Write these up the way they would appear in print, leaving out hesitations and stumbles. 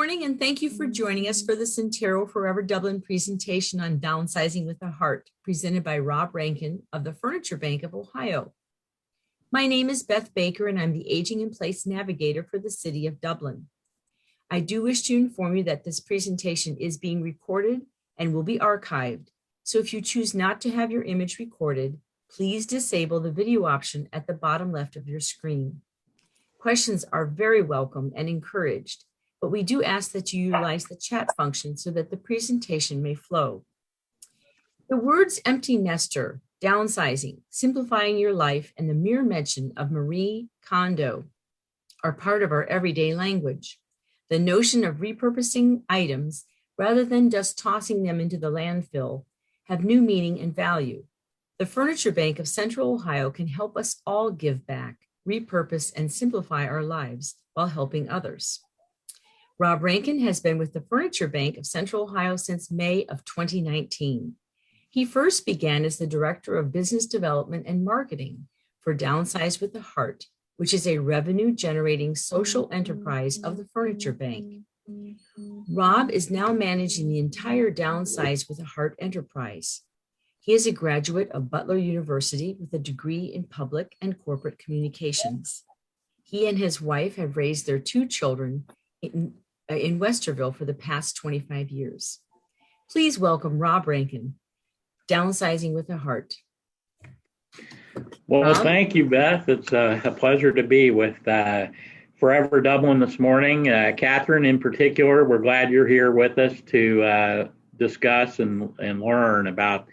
morning, and thank you for joining us for the Syntero Forever Dublin presentation on Downsizing with a Heart, presented by Rob Rankin of the Furniture Bank of Ohio. My name is Beth Baker, and I'm the Aging in Place Navigator for the City of Dublin. I do wish to inform you that this presentation is being recorded and will be archived, so if you choose not to have your image recorded, please disable the video option at the bottom left of your screen. Questions are very welcome and encouraged, but we do ask that you utilize the chat function so that the presentation may flow. The words empty nester, downsizing, simplifying your life, and the mere mention of Marie Kondo are part of our everyday language. The notion of repurposing items rather than just tossing them into the landfill have new meaning and value. The Furniture Bank of Central Ohio can help us all give back, repurpose, and simplify our lives while helping others. Rob Rankin has been with the Furniture Bank of Central Ohio since May of 2019. He first began as the Director of Business Development and Marketing for Downsize with a Heart, which is a revenue-generating social enterprise of the Furniture Bank. Rob is now managing the entire Downsize with a Heart enterprise. He is a graduate of Butler University with a degree in public and corporate communications. He and his wife have raised their 2 children in Westerville for the past 25 years. Please welcome Rob Rankin, Downsizing with a Heart. Well, Rob? Thank you, Beth. It's a pleasure to be with Forever Dublin this morning. Catherine, in particular, we're glad you're here with us to discuss and learn about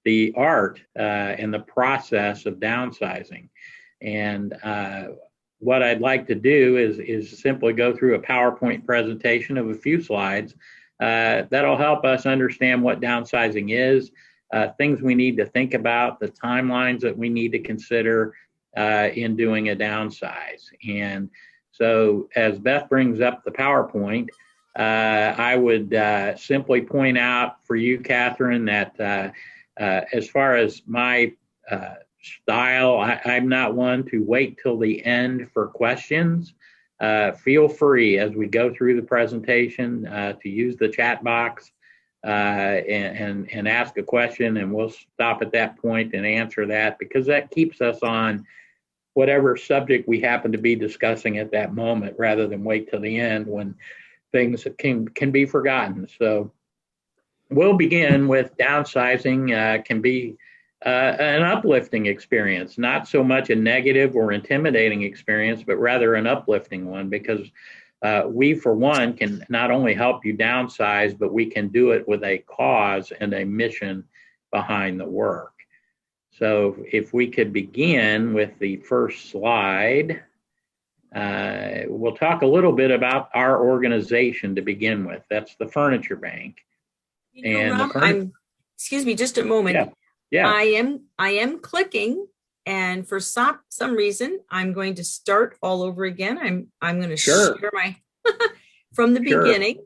the art and the process of downsizing. And what I'd like to do is simply go through a PowerPoint presentation of a few slides that'll help us understand what downsizing is, things we need to think about, the timelines that we need to consider in doing a downsize. And so as Beth brings up the PowerPoint, I would simply point out for you, Catherine, that as far as my style, I'm not one to wait till the end for questions. Feel free as we go through the presentation to use the chat box and ask a question, and we'll stop at that point and answer that, because that keeps us on whatever subject we happen to be discussing at that moment, rather than wait till the end when things can be forgotten. So we'll begin with downsizing can be an uplifting experience, not so much a negative or intimidating experience, but rather an uplifting one, because we, for one, can not only help you downsize, but we can do it with a cause and a mission behind the work. So if we could begin with the first slide, we'll talk a little bit about our organization to begin with. That's the Furniture Bank. Rob, excuse me, just a moment. Yeah. I am clicking, and for some reason, I'm going to start all over again. I'm going to share my from the beginning.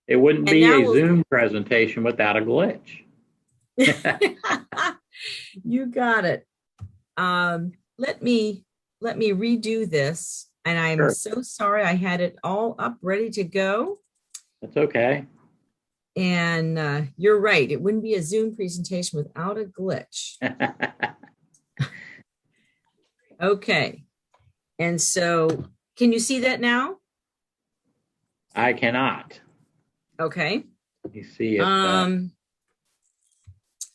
It wouldn't be a Zoom presentation without a glitch. You got it. Let me redo this, and I'm so sorry. I had it all up ready to go. That's okay. And you're right. It wouldn't be a Zoom presentation without a glitch. Okay. And so can you see that now? I cannot. Okay. You see it.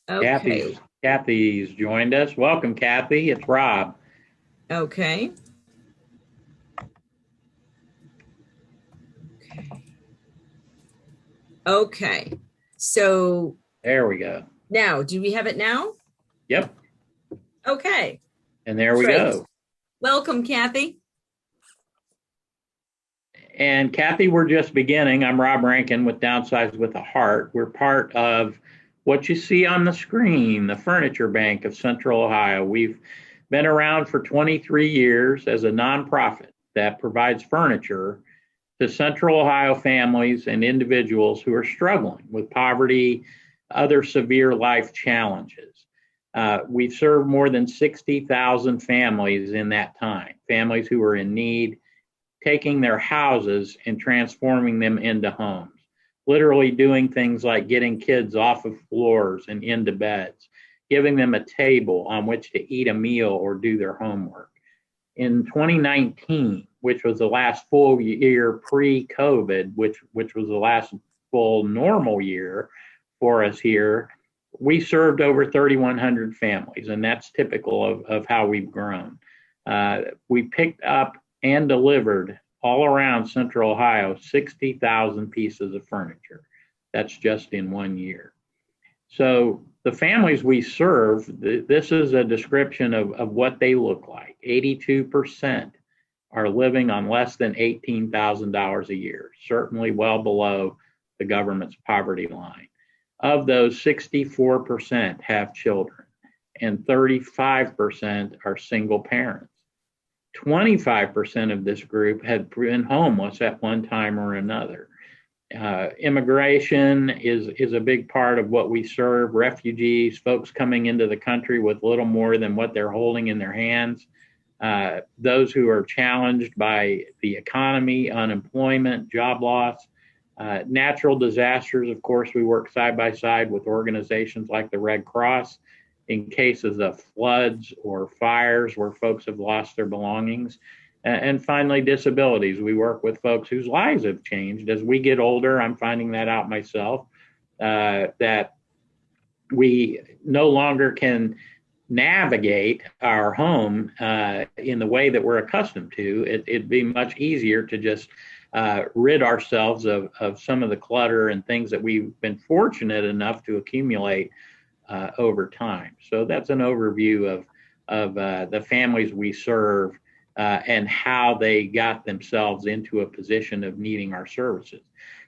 Okay. Kathy's joined us. Welcome, Kathy. It's Rob. Okay. Okay, so there we go. Now, do we have it now? Yep. Okay. And there we go. Welcome, Kathy. And Kathy, we're just beginning. I'm Rob Rankin with Downsize with a Heart. We're part of what you see on the screen, the Furniture Bank of Central Ohio. We've been around for 23 years as a nonprofit that provides furniture to Central Ohio families and individuals who are struggling with poverty, other severe life challenges. We've served more than 60,000 families in that time, families who are in need, taking their houses and transforming them into homes, literally doing things like getting kids off of floors and into beds, giving them a table on which to eat a meal or do their homework. In 2019, which was the last full year pre-COVID, which was the last full normal year for us here, we served over 3,100 families, and that's typical of how we've grown. We picked up and delivered all around Central Ohio 60,000 pieces of furniture. That's just in 1 year. So the families we serve, this is a description of what they look like. 82% are living on less than $18,000 a year, certainly well below the government's poverty line. Of those, 64% have children, and 35% are single parents. 25% of this group had been homeless at one time or another. Immigration is a big part of what we serve. Refugees, folks coming into the country with little more than what they're holding in their hands. Those who are challenged by the economy, unemployment, job loss. Natural disasters, of course, we work side by side with organizations like the Red Cross in cases of floods or fires where folks have lost their belongings. And finally, disabilities. We work with folks whose lives have changed. As we get older, I'm finding that out myself, that we no longer can navigate our home in the way that we're accustomed to. It'd be much easier to just rid ourselves of some of the clutter and things that we've been fortunate enough to accumulate over time. So that's an overview of the families we serve and how they got themselves into a position of needing our services.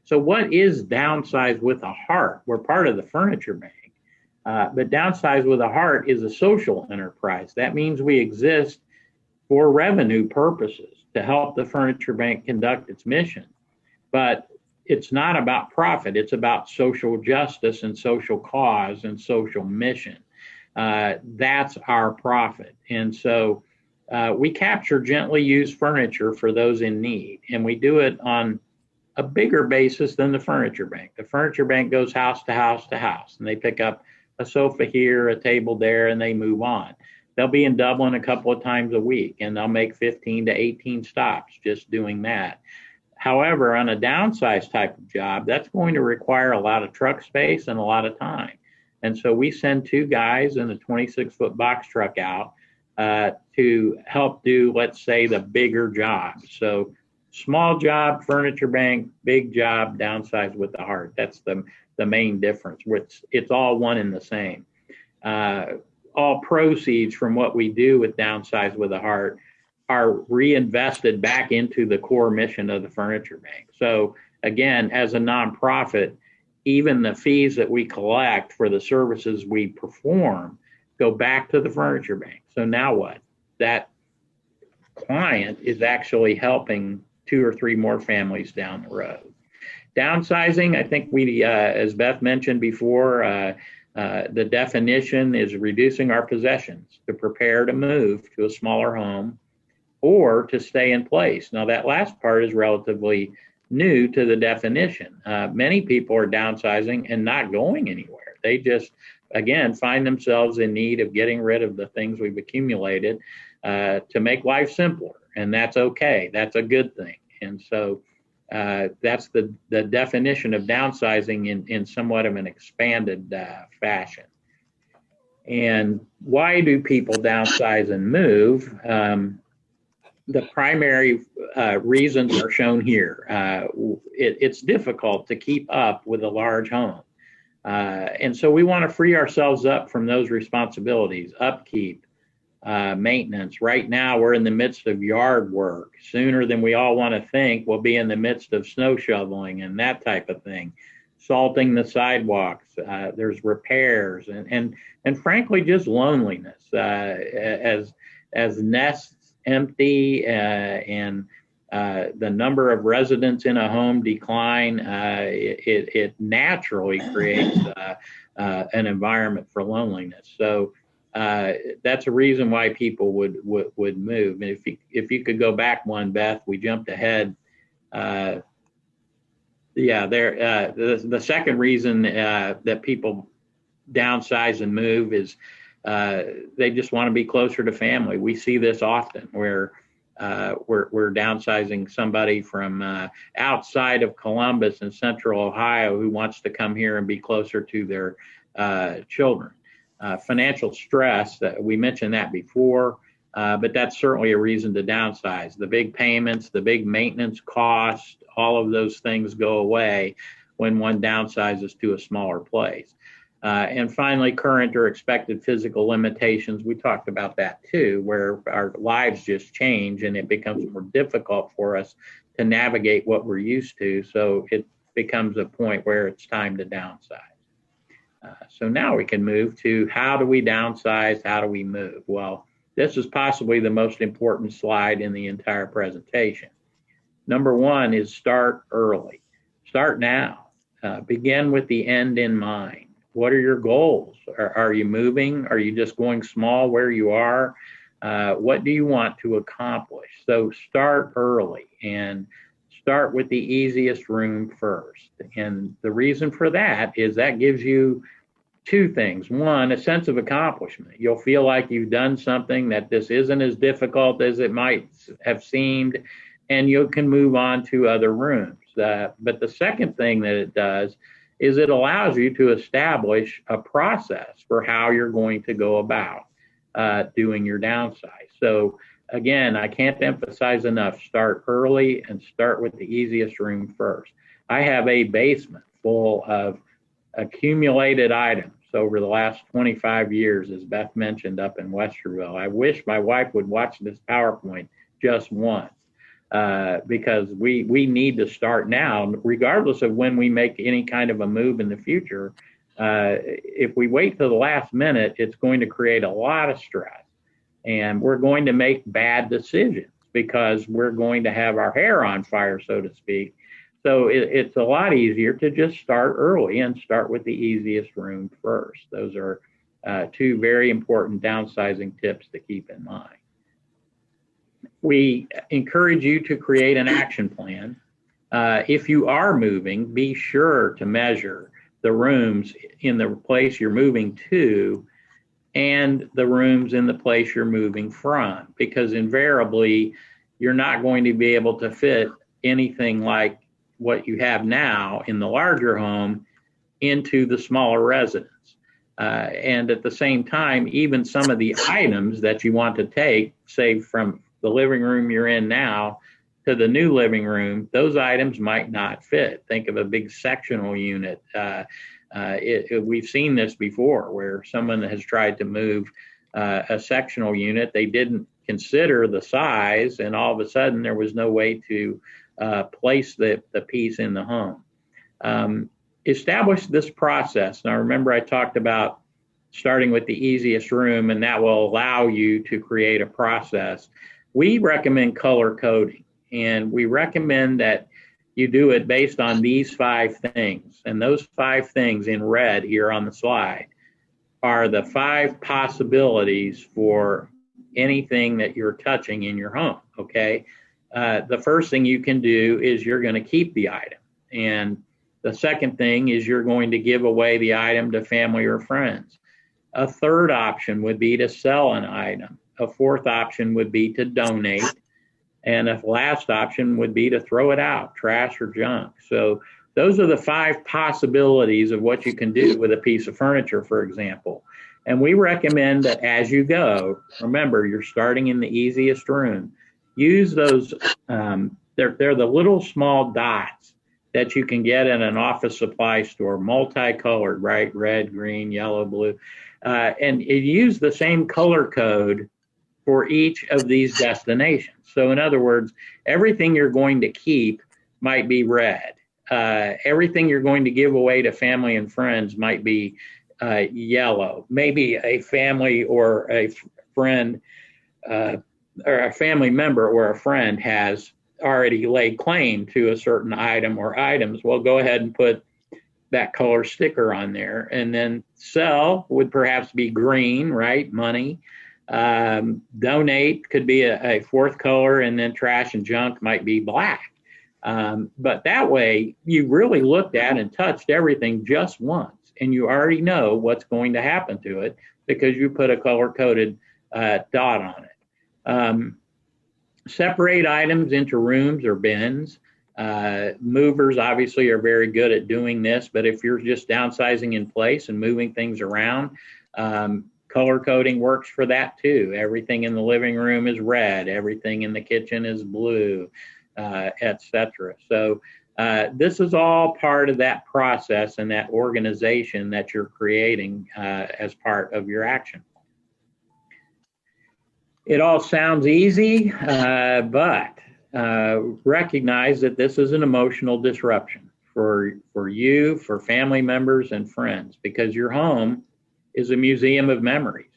So what is Downsize with a Heart? We're part of the Furniture Bank, but Downsize with a Heart is a social enterprise. That means we exist for revenue purposes to help the Furniture Bank conduct its mission. But it's not about profit. It's about social justice and social cause and social mission. That's our profit. And so we capture gently used furniture for those in need. And we do it on a bigger basis than the Furniture Bank. The Furniture Bank goes house to house to house, and they pick up a sofa here, a table there, and they move on. They'll be in Dublin a couple of times a week, and they'll make 15 to 18 stops just doing that. However, on a Downsize type of job, that's going to require a lot of truck space and a lot of time. And so we send two guys in a 26-foot box truck out to help do, let's say, the bigger job. So small job, Furniture Bank, big job, Downsize with the Heart. That's the main difference. It's all one and the same. All proceeds from what we do with Downsize with a Heart are reinvested back into the core mission of the Furniture Bank. So again, as a nonprofit, even the fees that we collect for the services we perform go back to the Furniture Bank. So now what? That client is actually helping 2 or 3 more families down the road. Downsizing, I think we, as Beth mentioned before, the definition is reducing our possessions to prepare to move to a smaller home or to stay in place. Now, that last part is relatively new to the definition. Many people are downsizing and not going anywhere. They just, again, find themselves in need of getting rid of the things we've accumulated to make life simpler. And that's okay. That's a good thing. And so that's the definition of downsizing in somewhat of an expanded fashion. And why do people downsize and move? The primary reasons are shown here. It's difficult to keep up with a large home. And so we want to free ourselves up from those responsibilities, upkeep, maintenance. Right now, we're in the midst of yard work. Sooner than we all want to think, we'll be in the midst of snow shoveling and that type of thing, salting the sidewalks. There's repairs and frankly, just loneliness as nests empty and the number of residents in a home decline. It naturally creates an environment for loneliness. So that's a reason why people would move. And if you could go back one, Beth, we jumped ahead. The second reason that people downsize and move is they just want to be closer to family. We see this often where we're downsizing somebody from outside of Columbus in Central Ohio who wants to come here and be closer to their children. Financial stress, we mentioned that before, but that's certainly a reason to downsize. The big payments, the big maintenance costs, all of those things go away when one downsizes to a smaller place. And finally, current or expected physical limitations. We talked about that too, where our lives just change and it becomes more difficult for us to navigate what we're used to. So it becomes a point where it's time to downsize. So now we can move to how do we downsize? How do we move? Well, this is possibly the most important slide in the entire presentation. Number one is start early. Start now. Begin with the end in mind. What are your goals? Are you moving? Are you just going small where you are? What do you want to accomplish? So start early and start with the easiest room first. And the reason for that is that gives you two things. One, a sense of accomplishment. You'll feel like you've done something, that this isn't as difficult as it might have seemed, and you can move on to other rooms. But the second thing that it does is it allows you to establish a process for how you're going to go about doing your downsize. So again, I can't emphasize enough, start early and start with the easiest room first. I have a basement full of accumulated items over the last 25 years, as Beth mentioned, up in Westerville. I wish my wife would watch this PowerPoint just once because we need to start now, regardless of when we make any kind of a move in the future. If we wait till the last minute, it's going to create a lot of stress, and we're going to make bad decisions because we're going to have our hair on fire, so to speak. So it's a lot easier to just start early and start with the easiest room first. Those are two very important downsizing tips to keep in mind. We encourage you to create an action plan. If you are moving, be sure to measure the rooms in the place you're moving to and the rooms in the place you're moving from, because invariably you're not going to be able to fit anything like what you have now in the larger home into the smaller residence. And at the same time, even some of the items that you want to take, say from the living room you're in now to the new living room, those items might not fit. Think of a big sectional unit. We've seen this before where someone has tried to move a sectional unit. They didn't consider the size, and all of a sudden there was no way to place the piece in the home. Establish this process. Now, remember, I talked about starting with the easiest room, and that will allow you to create a process. We recommend color coding, and we recommend that you do it based on these 5 things. And those 5 things in red here on the slide are the 5 possibilities for anything that you're touching in your home, okay? The first thing you can do is you're going to keep the item. And the second thing is you're going to give away the item to family or friends. A third option would be to sell an item. A fourth option would be to donate. And a last option would be to throw it out, trash or junk. So those are the 5 possibilities of what you can do with a piece of furniture, for example. And we recommend that as you go, remember, you're starting in the easiest room. Use those, they're the little small dots that you can get in an office supply store, multicolored, right? Red, green, yellow, blue. And you use the same color code for each of these destinations. So in other words, everything you're going to keep might be red. Everything you're going to give away to family and friends might be yellow. Maybe a family or a friend or a family member or a friend has already laid claim to a certain item or items. Well, go ahead and put that color sticker on there. And then sell would perhaps be green, right? Money. Donate could be a fourth color, and then trash and junk might be black. But that way, you really looked at and touched everything just once, and you already know what's going to happen to it because you put a color-coded dot on it. Separate items into rooms or bins. Movers obviously are very good at doing this, but if you're just downsizing in place and moving things around, color coding works for that too. Everything in the living room is red, everything in the kitchen is blue, etc. So this is all part of that process and that organization that you're creating as part of your action. It all sounds easy, but recognize that this is an emotional disruption for you, for family members and friends, because your home is a museum of memories.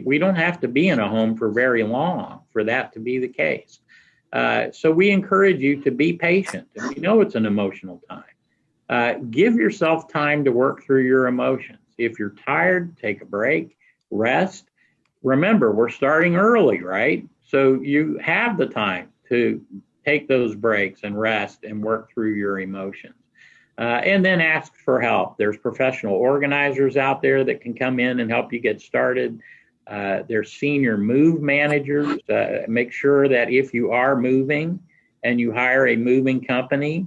We don't have to be in a home for very long for that to be the case. So we encourage you to be patient. And we know it's an emotional time. Give yourself time to work through your emotions. If you're tired, take a break, rest. Remember, we're starting early, right? So you have the time to take those breaks and rest and work through your emotions. And then ask for help. There's professional organizers out there that can come in and help you get started. There's senior move managers. Make sure that if you are moving and you hire a moving company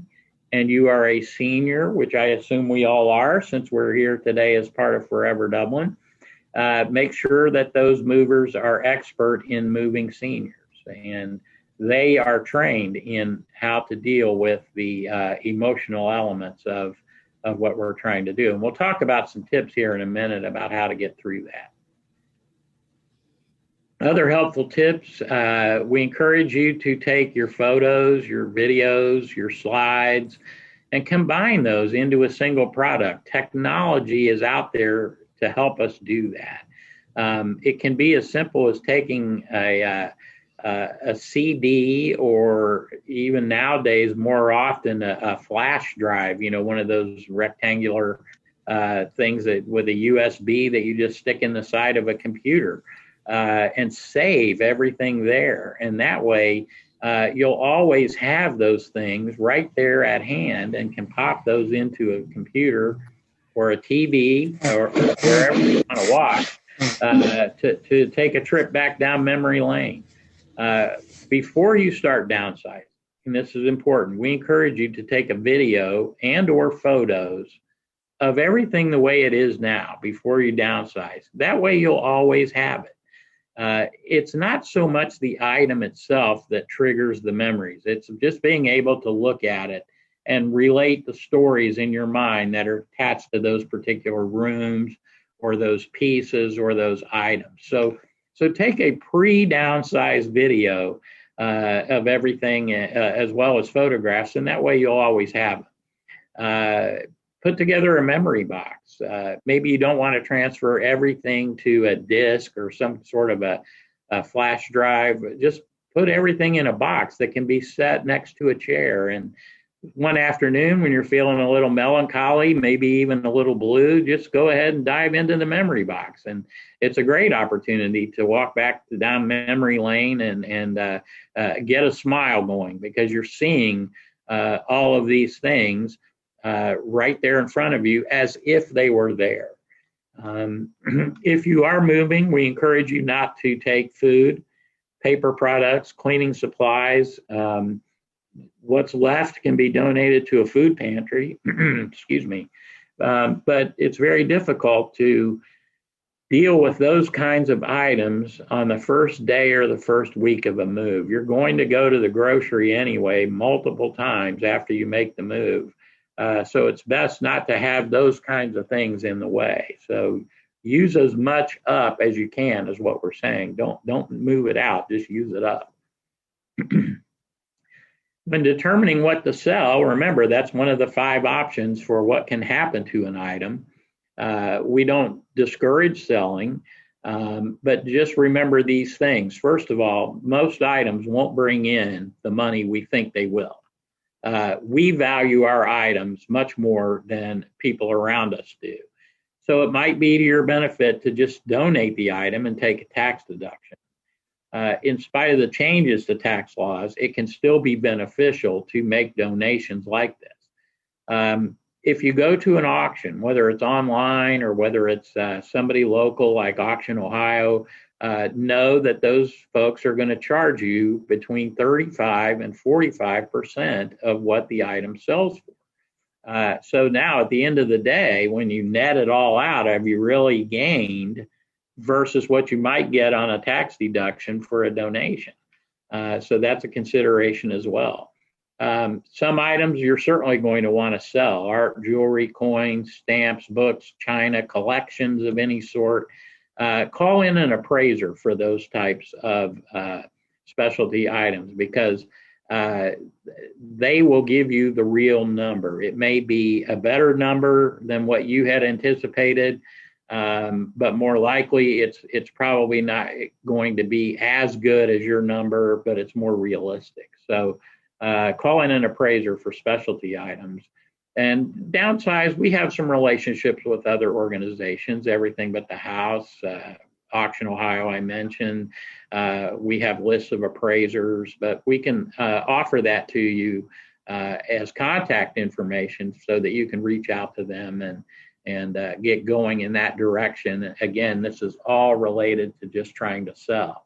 and you are a senior, which I assume we all are since we're here today as part of Forever Dublin, make sure that those movers are expert in moving seniors, and they are trained in how to deal with the emotional elements of what we're trying to do. And we'll talk about some tips here in a minute about how to get through that. Other helpful tips, we encourage you to take your photos, your videos, your slides, and combine those into a single product. Technology is out there to help us do that. It can be as simple as taking a CD, or even nowadays more often a flash drive, one of those rectangular things that with a USB that you just stick in the side of a computer, and save everything there. And that way you'll always have those things right there at hand and can pop those into a computer or a TV or wherever you want to watch to take a trip back down memory lane. Before you start downsizing, and this is important, we encourage you to take a video and or photos of everything the way it is now before you downsize. That way you'll always have it. It's not so much the item itself that triggers the memories. It's just being able to look at it and relate the stories in your mind that are attached to those particular rooms or those pieces or those items. So take a pre-downsized video of everything as well as photographs, and that way you'll always have it. Put together a memory box. Maybe you don't want to transfer everything to a disk or some sort of a flash drive. Just put everything in a box that can be set next to a chair. And one afternoon when you're feeling a little melancholy, maybe even a little blue, just go ahead and dive into the memory box. And it's a great opportunity to walk back down memory lane and get a smile going, because you're seeing all of these things right there in front of you as if they were there. If you are moving, we encourage you not to take food, paper products, cleaning supplies. What's left can be donated to a food pantry, excuse me. But it's very difficult to deal with those kinds of items on the first day or the first week of a move. You're going to go to the grocery anyway multiple times after you make the move. So it's best not to have those kinds of things in the way. So use as much up as you can is what we're saying. Don't move it out, just use it up. When determining what to sell, remember that's one of the 5 options for what can happen to an item. We don't discourage selling, but just remember these things. First of all, most items won't bring in the money we think they will. we value our items much more than people around us do. So it might be to your benefit to just donate the item and take a tax deduction. In spite of the changes to tax laws, it can still be beneficial to make donations like this. If you go to an auction, whether it's online or whether it's somebody local like Auction Ohio, know that those folks are going to charge you between 35 and 45% of what the item sells for. So now at the end of the day, when you net it all out, have you really gained versus what you might get on a tax deduction for a donation? So that's a consideration as well. Some items you're certainly going to want to sell: art, jewelry, coins, stamps, books, china, collections of any sort. Call in an appraiser for those types of specialty items, because they will give you the real number. It may be a better number than what you had anticipated, but more likely it's probably not going to be as good as your number, but it's more realistic. So call in an appraiser for specialty items. And Downsize, we have some relationships with other organizations, Everything But the House, Auction Ohio, I mentioned. We have lists of appraisers, but we can offer that to you as contact information so that you can reach out to them and get going in that direction. Again, this is all related to just trying to sell.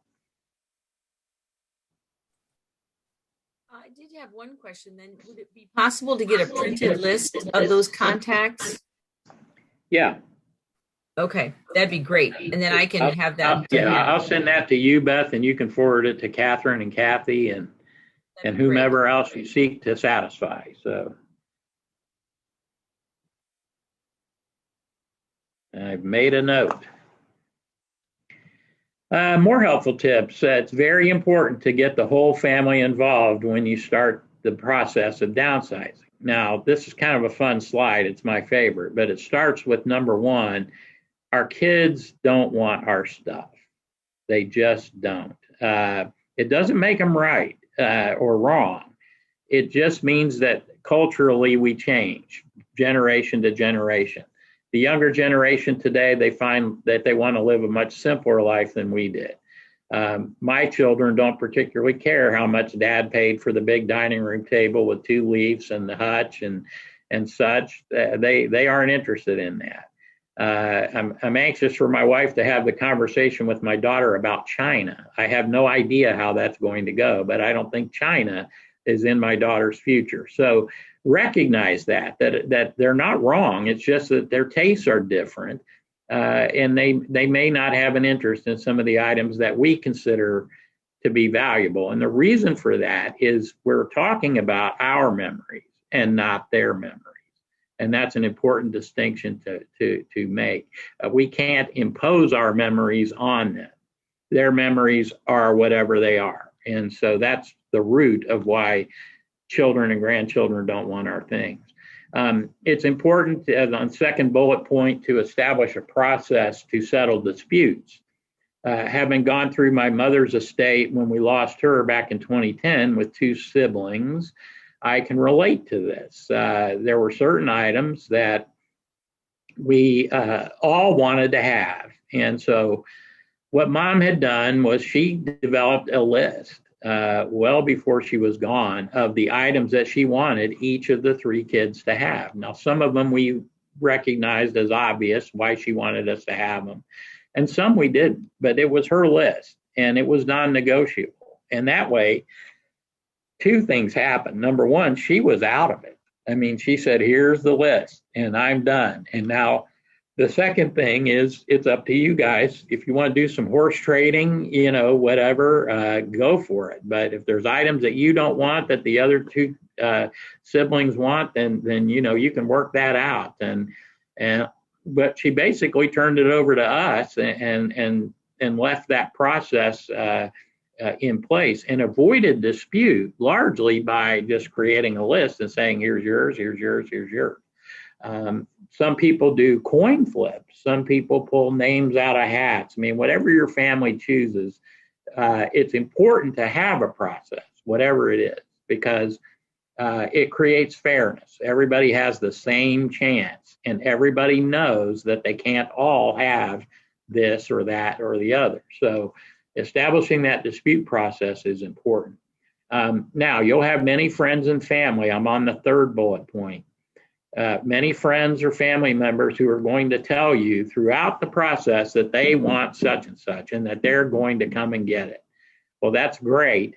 I did have one question then. Would it be possible to get a printed list of those contacts? Yeah. Okay, that'd be great. And then I can have that. I'll send that to you, Beth, and you can forward it to Catherine and Kathy and whomever else you seek to satisfy. So I've made a note. More helpful tips. It's very important to get the whole family involved when you start the process of downsizing. Now, this is kind of a fun slide. It's my favorite, but it starts with number one. Our kids don't want our stuff. They just don't. It doesn't make them right or wrong. It just means that culturally we change generation to generation. The younger generation today, they find that they want to live a much simpler life than we did. My children don't particularly care how much Dad paid for the big dining room table with 2 leaves and the hutch and such. They aren't interested in that. I'm anxious for my wife to have the conversation with my daughter about China. I have no idea how that's going to go, but I don't think China is in my daughter's future. So recognize that they're not wrong. It's just that their tastes are different, and they may not have an interest in some of the items that we consider to be valuable. And the reason for that is we're talking about our memories and not their memories. And that's an important distinction to make. We can't impose our memories on them. Their memories are whatever they are. And so that's the root of why children and grandchildren don't want our things. It's important, as on second bullet point, to establish a process to settle disputes. Having gone through my mother's estate when we lost her back in 2010 with 2 siblings, I can relate to this. There were certain items that we all wanted to have. And so what Mom had done was she developed a list well before she was gone of the items that she wanted each of the 3 kids to have. Now, some of them we recognized as obvious why she wanted us to have them, and some we didn't, but it was her list and it was non-negotiable. And that way, 2 things happened. Number one, she was out of it. I mean, she said, here's the list and I'm done. And now the second thing is, it's up to you guys. If you want to do some horse trading, whatever, go for it. But if there's items that you don't want that the other 2 siblings want, then you can work that out. But she basically turned it over to us and left that process in place and avoided dispute largely by just creating a list and saying, here's yours, here's yours, here's yours. Some people do coin flips. Some people pull names out of hats. I mean, whatever your family chooses, it's important to have a process, whatever it is, because it creates fairness. Everybody has the same chance, and everybody knows that they can't all have this or that or the other. So establishing that dispute process is important. Now, you'll have many friends and family. I'm on the third bullet point. Many friends or family members who are going to tell you throughout the process that they want such and such and that they're going to come and get it. Well, that's great.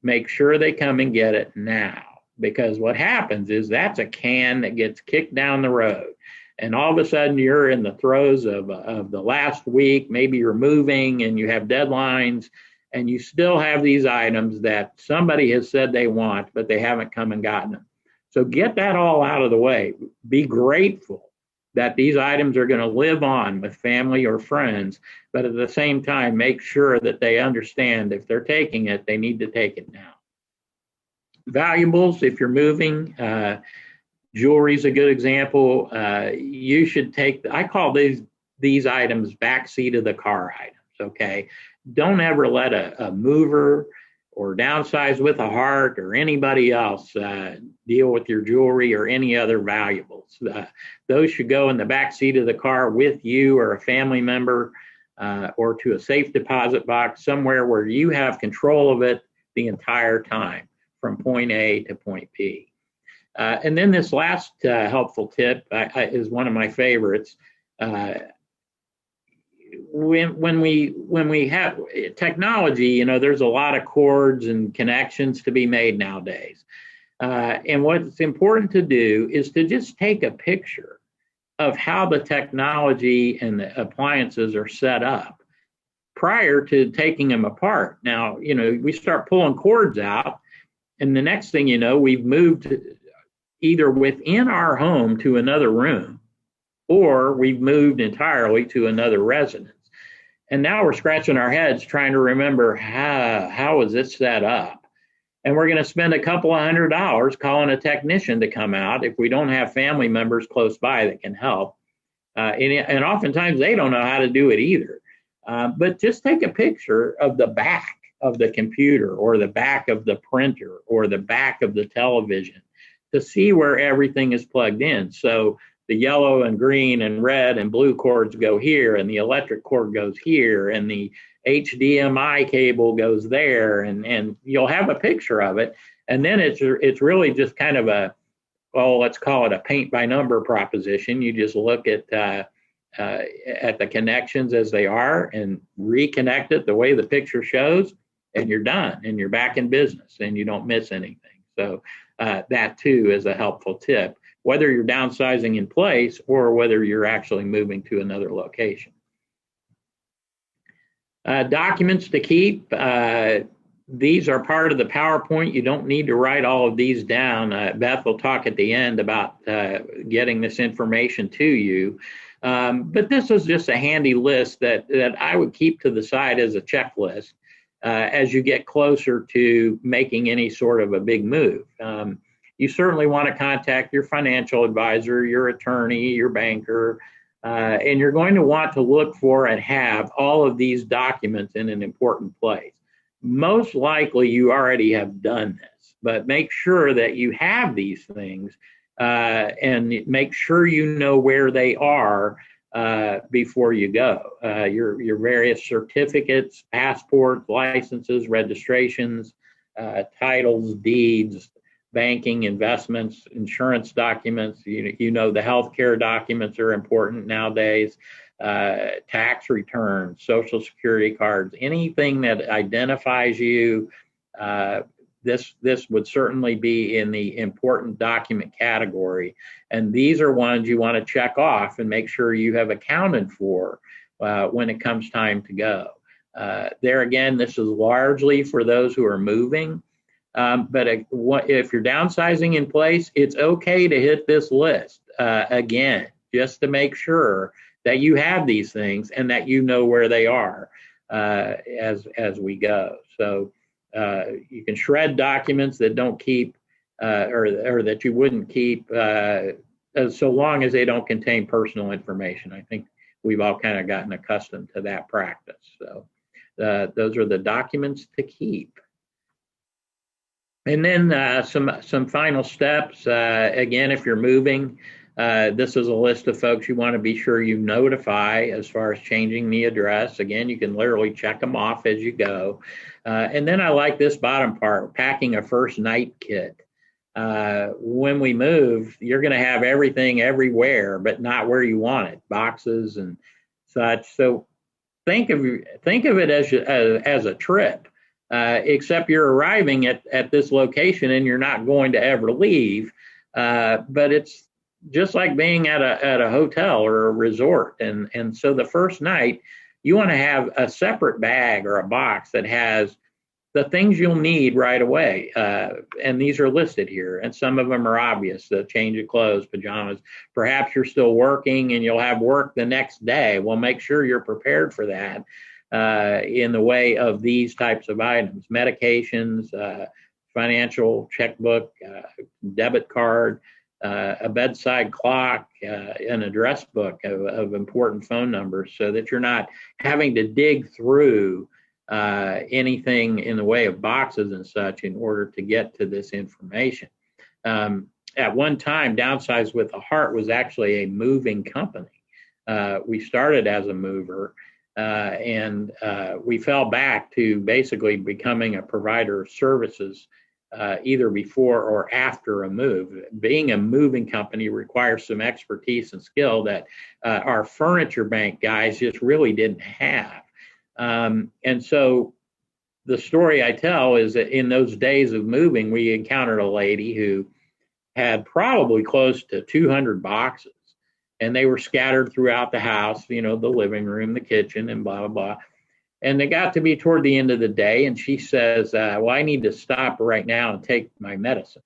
Make sure they come and get it now, because what happens is that's a can that gets kicked down the road. And all of a sudden you're in the throes of the last week, maybe you're moving and you have deadlines and you still have these items that somebody has said they want, but they haven't come and gotten them. So get that all out of the way. Be grateful that these items are going to live on with family or friends, but at the same time, make sure that they understand if they're taking it, they need to take it now. Valuables, if you're moving, jewelry is a good example. You should take, I call these items backseat of the car items, okay? Don't ever let a mover or Downsize with a Heart or anybody else deal with your jewelry or any other valuables. Those should go in the backseat of the car with you or a family member, or to a safe deposit box somewhere where you have control of it the entire time from point A to point B. And then this last helpful tip is one of my favorites. When we have technology, there's a lot of cords and connections to be made nowadays. And what's important to do is to just take a picture of how the technology and the appliances are set up prior to taking them apart. Now, we start pulling cords out, and the next thing you know, we've moved either within our home to another room, or we've moved entirely to another residence. And now we're scratching our heads trying to remember how is this set up? And we're going to spend a couple of $100 calling a technician to come out if we don't have family members close by that can help. And oftentimes they don't know how to do it either. But just take a picture of the back of the computer or the back of the printer or the back of the television to see where everything is plugged in. So the yellow and green and red and blue cords go here, and the electric cord goes here, and the HDMI cable goes there, and you'll have a picture of it. And then it's really just kind of let's call it a paint by number proposition. You just look at the connections as they are and reconnect it the way the picture shows, and you're done, and you're back in business, and you don't miss anything. So that too is a helpful tip, whether you're downsizing in place or whether you're actually moving to another location. Documents to keep. These are part of the PowerPoint. You don't need to write all of these down. Beth will talk at the end about getting this information to you. But this is just a handy list that I would keep to the side as a checklist as you get closer to making any sort of a big move. You certainly want to contact your financial advisor, your attorney, your banker, and you're going to want to look for and have all of these documents in an important place. Most likely you already have done this, but make sure that you have these things and make sure you know where they are before you go. Your various certificates, passports, licenses, registrations, titles, deeds, banking, investments, insurance documents. The healthcare documents are important nowadays. Tax returns, social security cards, anything that identifies you. This would certainly be in the important document category. And these are ones you want to check off and make sure you have accounted for when it comes time to go. There again, this is largely for those who are moving. But if you're downsizing in place, it's okay to hit this list again, just to make sure that you have these things and that you know where they are as we go. So you can shred documents that don't keep or that you wouldn't keep so long as they don't contain personal information. I think we've all kind of gotten accustomed to that practice. So those are the documents to keep. And then some final steps. Again, if you're moving, this is a list of folks you want to be sure you notify as far as changing the address. Again, you can literally check them off as you go. And then I like this bottom part, packing a first night kit. When we move, you're going to have everything everywhere, but not where you want it, boxes and such. So think of it as a trip, except you're arriving at this location and you're not going to ever leave. But it's just like being at a hotel or a resort, and so the first night you want to have a separate bag or a box that has the things you'll need right away. And these are listed here. And some of them are obvious, the change of clothes, pajamas. Perhaps you're still working and you'll have work the next day. Well, make sure you're prepared for that in the way of these types of items, medications, financial checkbook, debit card, a bedside clock, an address book of important phone numbers so that you're not having to dig through anything in the way of boxes and such in order to get to this information. At one time, Downsize with a Heart was actually a moving company. We started as a mover and we fell back to basically becoming a provider of services either before or after a move. Being a moving company requires some expertise and skill that our furniture bank guys just really didn't have. And so the story I tell is that in those days of moving, we encountered a lady who had probably close to 200 boxes, and they were scattered throughout the house, the living room, the kitchen, and blah, blah, blah. And they got to be toward the end of the day, and she says, well, I need to stop right now and take my medicine.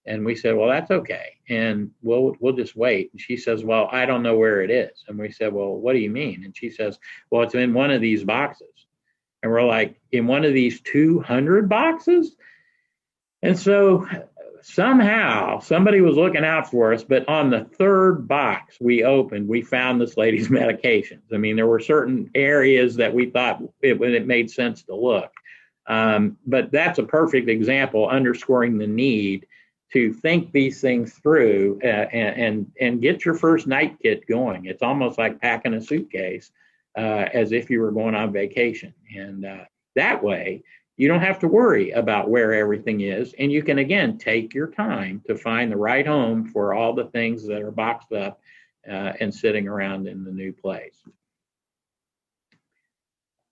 And we said, well, that's okay. And we'll just wait. And she says, well, I don't know where it is. And we said, well, what do you mean? And she says, well, it's in one of these boxes. And we're like, in one of these 200 boxes? And so somehow somebody was looking out for us. But on the third box we opened, we found this lady's medications. I mean, there were certain areas that we thought it made sense to look. But that's a perfect example underscoring the need to think these things through and get your first night kit going. It's almost like packing a suitcase as if you were going on vacation. And that way, you don't have to worry about where everything is. And you can, again, take your time to find the right home for all the things that are boxed up and sitting around in the new place.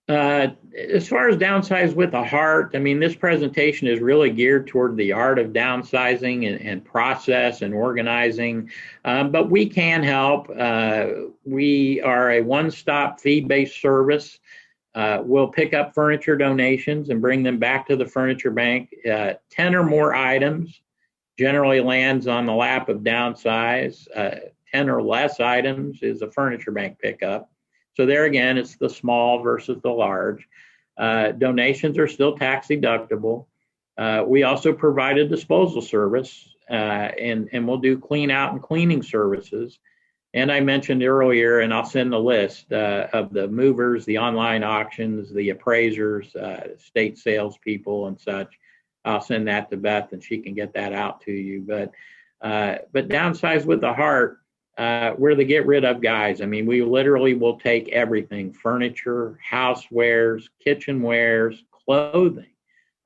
As far as Downsize with a Heart, I mean, this presentation is really geared toward the art of downsizing and process and organizing, but we can help. We are a one-stop fee-based service. We'll pick up furniture donations and bring them back to the furniture bank. 10 or more items generally lands on the lap of Downsize. 10 or less items is a furniture bank pickup. So there again, it's the small versus the large. Donations are still tax deductible. We also provide a disposal service and we'll do clean out and cleaning services. And I mentioned earlier, and I'll send the list of the movers, the online auctions, the appraisers, state salespeople and such. I'll send that to Beth and she can get that out to you. But Downsize with a Heart, we're the get rid of guys. I mean, we literally will take everything, furniture, housewares, kitchenwares, clothing.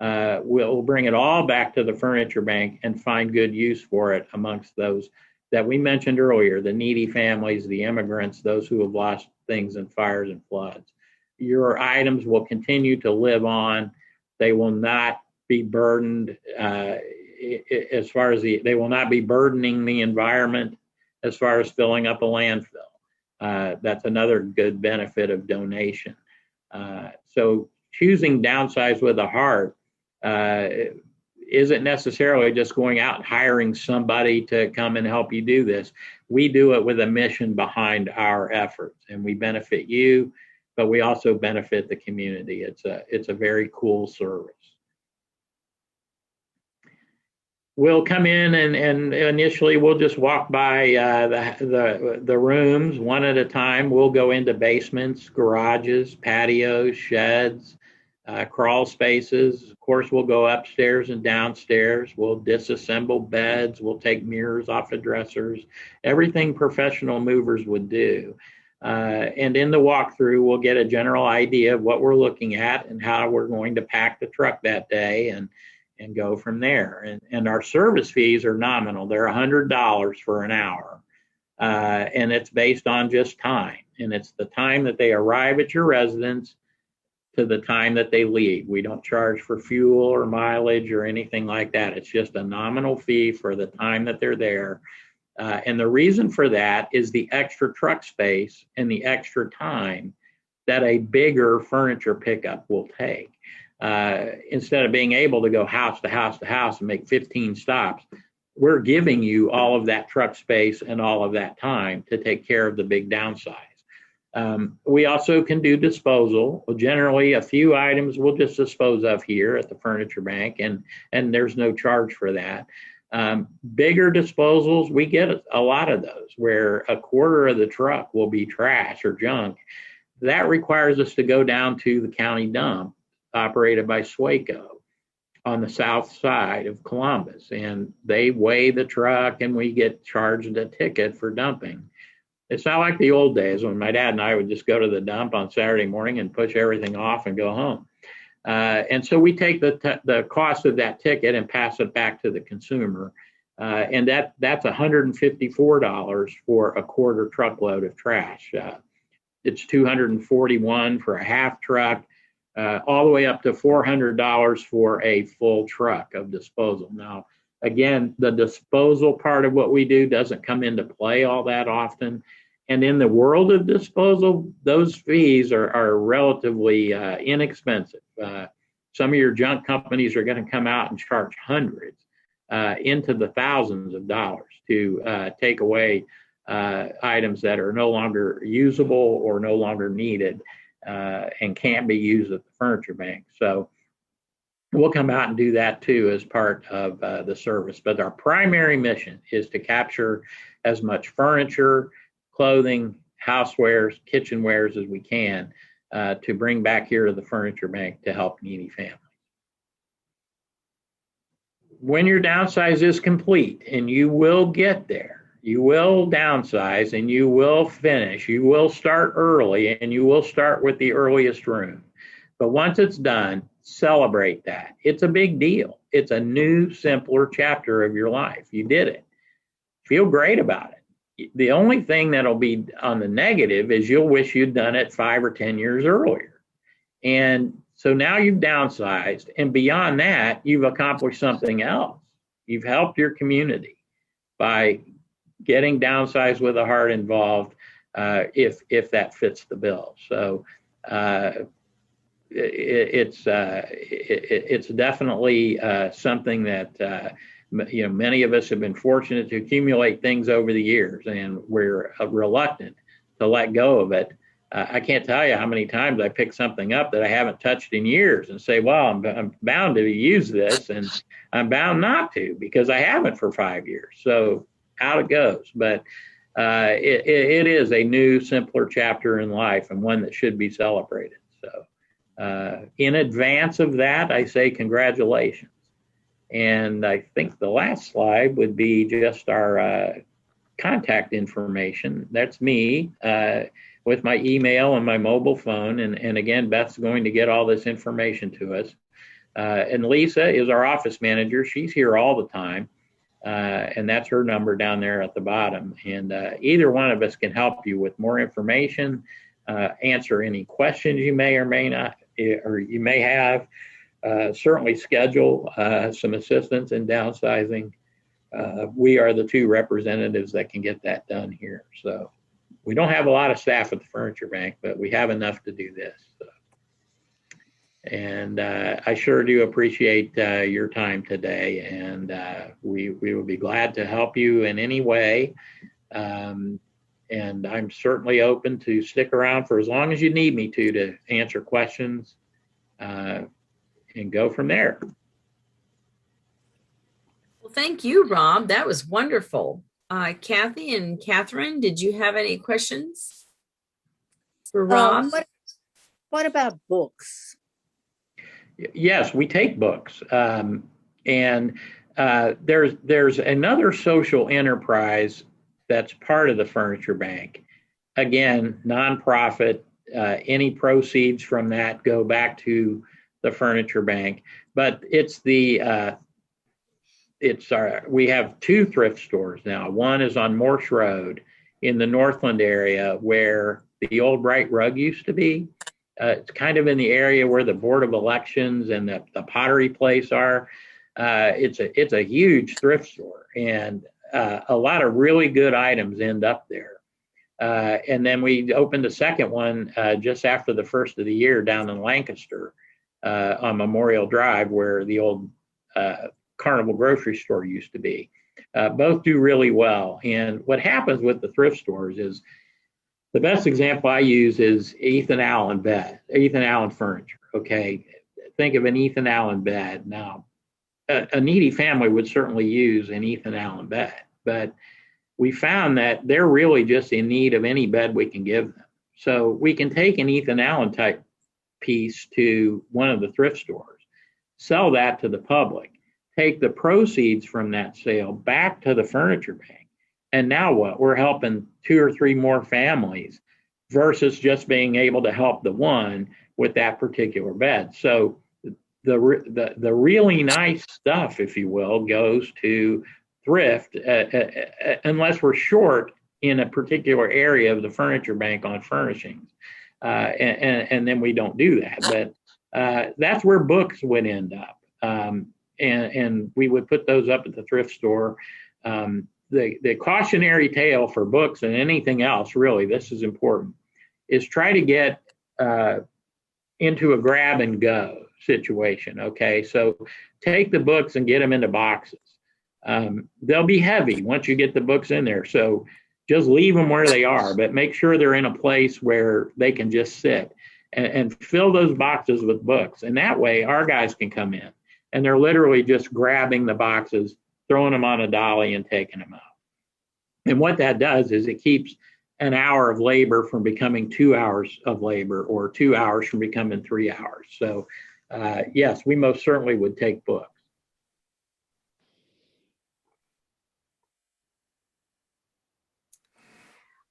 We'll bring it all back to the furniture bank and find good use for it amongst those that we mentioned earlier, the needy families, the immigrants, those who have lost things in fires and floods. Your items will continue to live on. They will not be burdened as far as they will not be burdening the environment as far as filling up a landfill. That's another good benefit of donation. So choosing Downsize with a Heart isn't necessarily just going out and hiring somebody to come and help you do this. We do it with a mission behind our efforts, and we benefit you, but we also benefit the community. It's a very cool service. We'll come in and initially we'll just walk by the rooms one at a time. We'll go into basements, garages, patios, sheds, crawl spaces. Of course, we'll go upstairs and downstairs. We'll disassemble beds. We'll take mirrors off of dressers, everything professional movers would do. And in the walkthrough, we'll get a general idea of what we're looking at and how we're going to pack the truck that day and go from there. And our service fees are nominal. They're $100 for an hour. And it's based on just time. And it's the time that they arrive at your residence to the time that they leave. We don't charge for fuel or mileage or anything like that. It's just a nominal fee for the time that they're there. And the reason for that is the extra truck space and the extra time that a bigger furniture pickup will take. Instead of being able to go house to house to house and make 15 stops, we're giving you all of that truck space and all of that time to take care of the big downsize. We also can do disposal. Well, generally, a few items we'll just dispose of here at the furniture bank, and there's no charge for that. Bigger disposals, we get a lot of those where a quarter of the truck will be trash or junk. That requires us to go down to the county dump operated by Swaco on the south side of Columbus, and they weigh the truck and we get charged a ticket for dumping. It's not like the old days when my dad and I would just go to the dump on Saturday morning and push everything off and go home. And so we take the cost of that ticket and pass it back to the consumer. And that's $154 for a quarter truckload of trash. It's $241 for a half truck, all the way up to $400 for a full truck of disposal. Now, again, the disposal part of what we do doesn't come into play all that often. And in the world of disposal, those fees are relatively inexpensive. Some of your junk companies are going to come out and charge hundreds into the thousands of dollars to take away items that are no longer usable or no longer needed and can't be used at the furniture bank. So we'll come out and do that too as part of the service. But our primary mission is to capture as much furniture, clothing, housewares, kitchenwares as we can to bring back here to the furniture bank to help needy families. When your downsize is complete, and you will get there, you will downsize and you will finish, you will start early and you will start with the earliest room. But once it's done, celebrate that. It's a big deal. It's a new, simpler chapter of your life. You did it. Feel great about it. The only thing that'll be on the negative is you'll wish you'd done it 5 or 10 years earlier. And so now you've downsized, and beyond that, you've accomplished something else. You've helped your community by getting Downsized with a Heart involved if that fits the bill. So it's definitely something that many of us have been fortunate to accumulate things over the years, and we're reluctant to let go of it. I can't tell you how many times I pick something up that I haven't touched in years and say, well, I'm bound to use this, and I'm bound not to because I haven't for 5 years. So out it goes. But it is a new, simpler chapter in life, and one that should be celebrated. So in advance of that, I say congratulations. And I think the last slide would be just our contact information. That's me with my email and my mobile phone. And again, Beth's going to get all this information to us. And Lisa is our office manager. She's here all the time. And that's her number down there at the bottom. And either one of us can help you with more information, answer any questions you may or may not, or you may have. Certainly schedule some assistance in downsizing. We are the two representatives that can get that done here. So we don't have a lot of staff at the furniture bank, but we have enough to do this. So. And I sure do appreciate your time today, and we will be glad to help you in any way. And I'm certainly open to stick around for as long as you need me to answer questions and go from there. Well, thank you, Rob. That was wonderful. Kathy and Catherine, did you have any questions for Rob? What about books? Yes, we take books. And there's another social enterprise that's part of the Furniture Bank. Again, nonprofit. Any proceeds from that go back to the Furniture Bank. But we have two thrift stores now. One is on Morse Road in the Northland area where the old Bright Rug used to be. It's kind of in the area where the Board of Elections and the Pottery Place are. It's a huge thrift store, and a lot of really good items end up there. And then we opened a second one just after the first of the year down in Lancaster on Memorial Drive, where the old Carnival grocery store used to be. Both do really well. And what happens with the thrift stores is, the best example I use is Ethan Allen furniture. Okay, think of an Ethan Allen bed. Now, a needy family would certainly use an Ethan Allen bed, but we found that they're really just in need of any bed we can give them. So we can take an Ethan Allen type piece to one of the thrift stores, sell that to the public, take the proceeds from that sale back to the Furniture Bank. And now what? We're helping 2 or 3 more families versus just being able to help the one with that particular bed. So the really nice stuff, if you will, goes to thrift unless we're short in a particular area of the Furniture Bank on furnishings. And then we don't do that. But that's where books would end up. And we would put those up at the thrift store. The cautionary tale for books and anything else, really, this is important, is try to get into a grab and go situation. Okay, so take the books and get them into boxes. They'll be heavy once you get the books in there. So just leave them where they are, but make sure they're in a place where they can just sit and fill those boxes with books. And that way our guys can come in and they're literally just grabbing the boxes, throwing them on a dolly and taking them out. And what that does is it keeps an hour of labor from becoming 2 hours of labor, or 2 hours from becoming 3 hours. So yes, we most certainly would take books.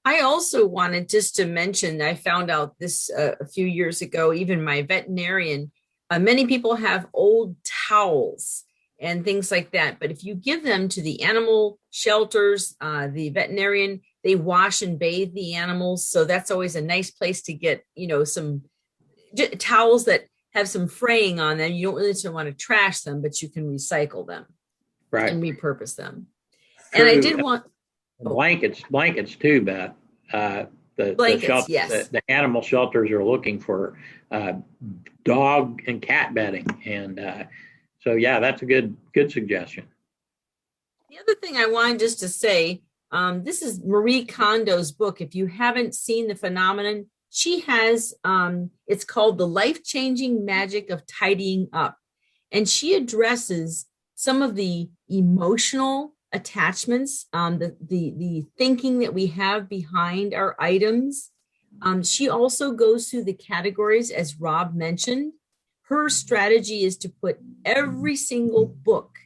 I also wanted just to mention, I found out this a few years ago, even my veterinarian, many people have old towels and things like that. But if you give them to the animal shelters, the veterinarian, they wash and bathe the animals. So that's always a nice place to get, some towels that have some fraying on them. You don't really want to trash them, but you can recycle them, right, and repurpose them. True. And I did want blankets too, Beth. Blankets, the yes. The animal shelters are looking for dog and cat bedding, and so yeah, that's a good suggestion. The other thing I wanted just to say, this is Marie Kondo's book. If you haven't seen the phenomenon, she has, it's called The Life-Changing Magic of Tidying Up. And she addresses some of the emotional attachments, the thinking that we have behind our items. She also goes through the categories, as Rob mentioned. Her strategy is to put every single book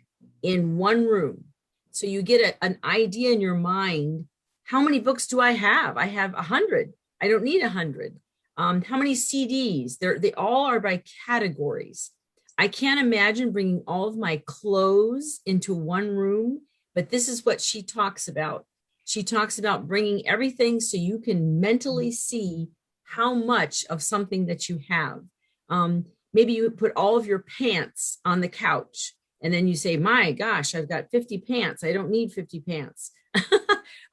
in one room. So you get an idea in your mind, how many books do I have? I have 100. I don't need 100. How many CDs? They all are by categories. I can't imagine bringing all of my clothes into one room, but this is what she talks about. She talks about bringing everything so you can mentally see how much of something that you have. Maybe you put all of your pants on the couch, and then you say, my gosh, I've got 50 pants. I don't need 50 pants.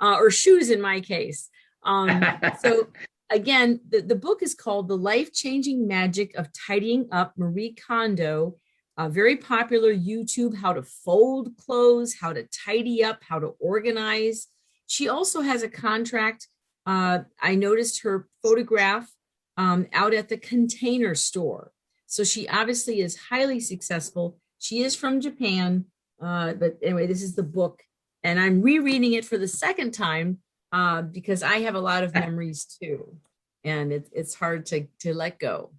Or shoes in my case. So again, the book is called The Life-Changing Magic of Tidying Up, Marie Kondo. Very popular YouTube, how to fold clothes, how to tidy up, how to organize. She also has a contract. I noticed her photograph out at the Container Store. So she obviously is highly successful. She is from Japan. But anyway, this is the book. And I'm rereading it for the second time because I have a lot of memories too. And it's hard to let go.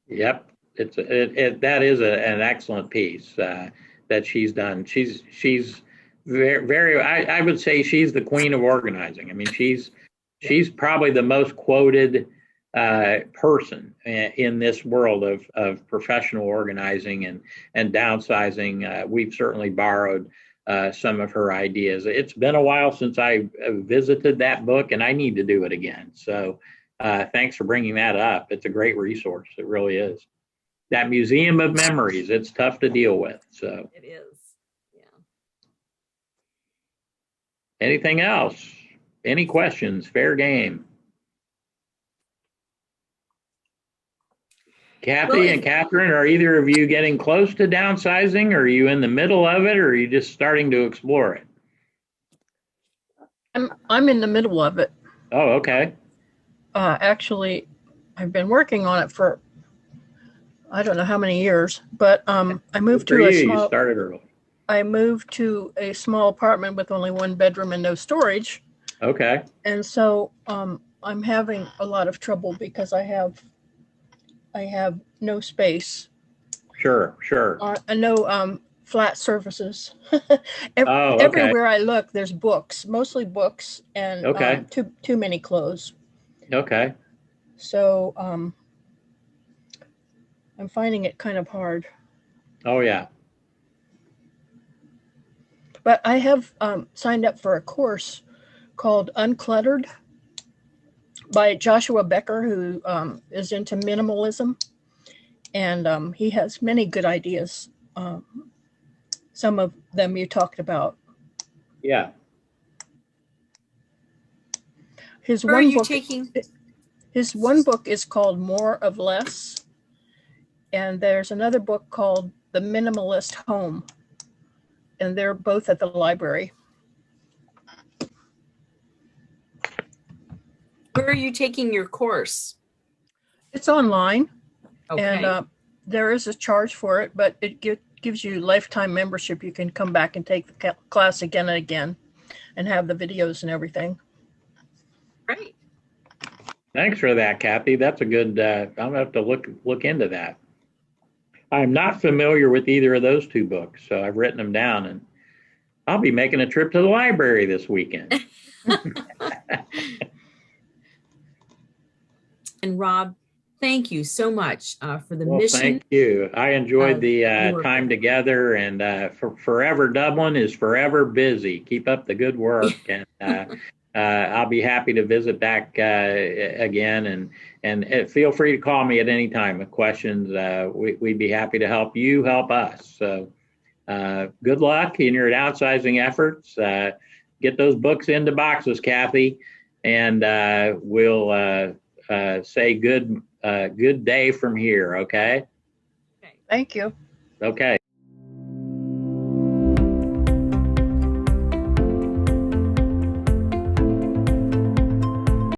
Yep. that is an excellent piece that she's done. She's very I would say she's the queen of organizing. I mean, she's probably the most quoted person in this world of professional organizing and downsizing. We've certainly borrowed some of her ideas. It's been a while since I visited that book, and I need to do it again. So thanks for bringing that up. It's a great resource. It really is. That museum of memories, it's tough to deal with. So It is. Yeah. Anything else? Any questions? Fair game. Kathy and Catherine, are either of you getting close to downsizing? Or are you in the middle of it, or are you just starting to explore it? I'm in the middle of it. Oh, okay. Actually, I've been working on it for I don't know how many years, but I moved to You started early. I moved to a small apartment with only one bedroom and no storage. Okay. And so I'm having a lot of trouble because I have no space. Sure. And no flat surfaces. Okay. Everywhere I look, there's books, mostly books, and okay. Too many clothes. Okay. So I'm finding it kind of hard. Oh, yeah. But I have signed up for a course called Uncluttered by Joshua Becker, who is into minimalism. And he has many good ideas. Some of them you talked about. Yeah. His Where one are you book, taking? His one book is called More of Less. And there's another book called The Minimalist Home. And they're both at the library. Where are you taking your course? It's online. Okay. And there is a charge for it, but it gives you lifetime membership. You can come back and take the class again and again and have the videos and everything. Great. Thanks for that, Kathy. That's a good, I'm going to have to look into that. I'm not familiar with either of those two books, so I've written them down, and I'll be making a trip to the library this weekend. And Rob, thank you so much for the mission. Thank you. I enjoyed the time together, and Forever Dublin is forever busy. Keep up the good work, and I'll be happy to visit back again, and feel free to call me at any time with questions. We'd be happy to help you help us. So good luck in your downsizing efforts. Get those books into boxes, Kathy, and we'll say good day from here. Okay. Thank you. Okay.